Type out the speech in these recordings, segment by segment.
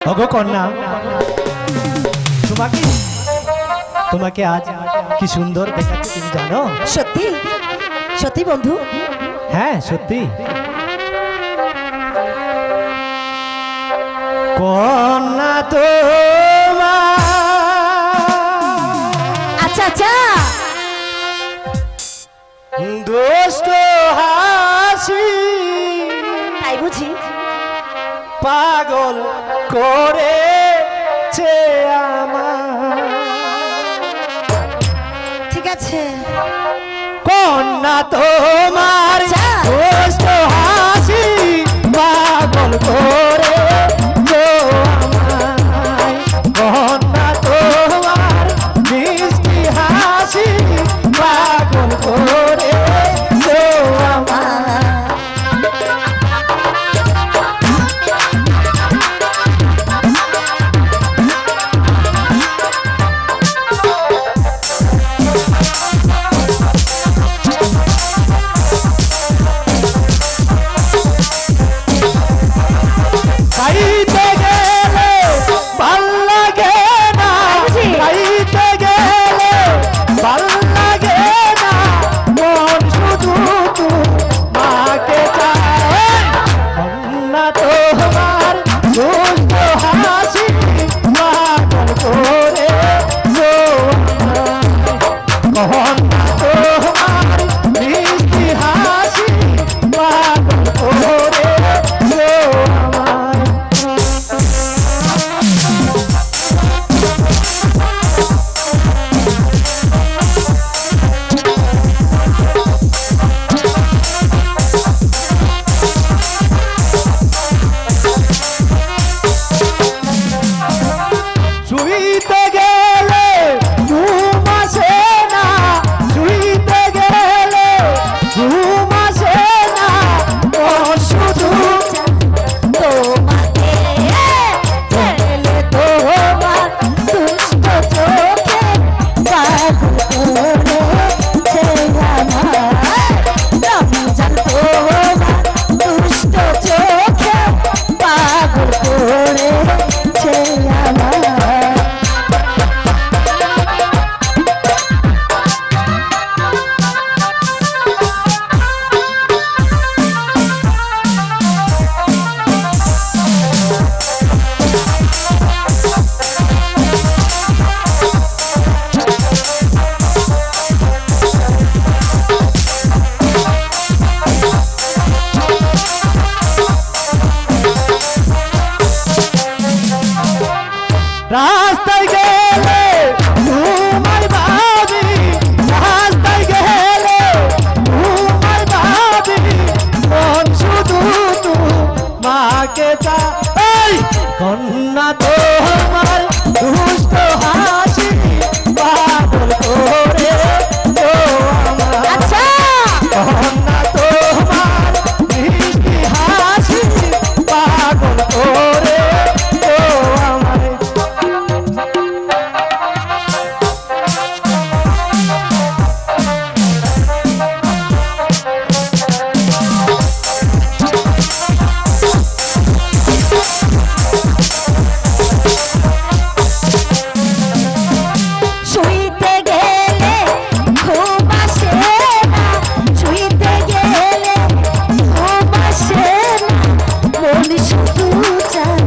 ওগো কন্যা, তোমাকে তোমাকে আজ কি সুন্দর দেখাচ্ছে তুমি জানো? সত্যি সত্যি বন্ধু? হ্যাঁ সত্যি। কন্যা তোমার আচ্ছা আচ্ছা, দুষ্ট হাসি তাই বুঝি? পাগল করেছে আমার। ঠিক আছে। কন্যা তোমার দুষ্ট হাসি পাগল করেছে আমায়। কন্যা তোমার মিষ্টি হাসি পাগল করেছে আমায়। খাইতে গেলে ভাল লাগে না, খাইতে গেলে ভাল লাগে না, মন শুধু তোমাকে চায়। কন্যা তোমার দুষ্ট হাসি পাগল করেছে আমায়। কন্যা তোমার মিষ্টি হাসি পাগল করেছে আমায়। শুইতে গেলে ঘুম আসে না, শুইতে গেলে ঘুম আসে না, ও শুধু তোমাকে দেখলে তোমার দুষ্ট চোখে পাগল করেছে আমায়। রমজান তোমার দুষ্ট চোখে পাগল করেছে আমায়। রাস্তায় গেলে তোমায় ভাবি, রাস্তায় গেলে তোমায় ভাবি, মন শুধু তোমাকে চায়। কন্যা তোমার দুষ্ট হাসি পাগল করেছে আমায়। আচ্ছা, কন্যা তোমার মিষ্টি হাসি পাগল করেছে আমায়। শুইতে গেলে ঘুম আসে না, শুইতে গেলে ঘুম আসে না, মন শুধু চায়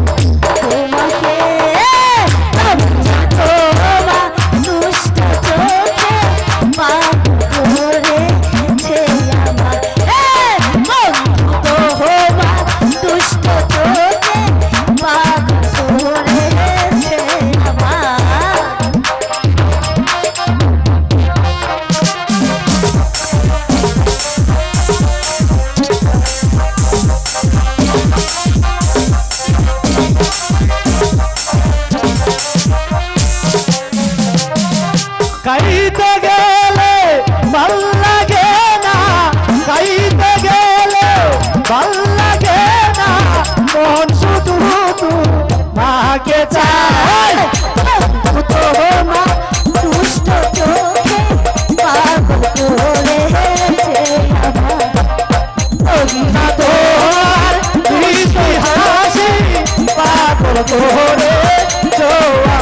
তোমাকে। তোমার দুষ্ট চোখে পাগল করেছে আমায়। বন্ধু তোমার দুষ্ট চোখে পাগল করেছে আমায়। খাইতে গেলে ভাল লাগে না, খাইতে গেলে ভাল লাগে না, মন শুধু তোমাকে চায়। তোমার দুষ্ট চোখে পাগল করেছে আমায়। কন্যা তোমার মিষ্টি হাসি পাগল করে তো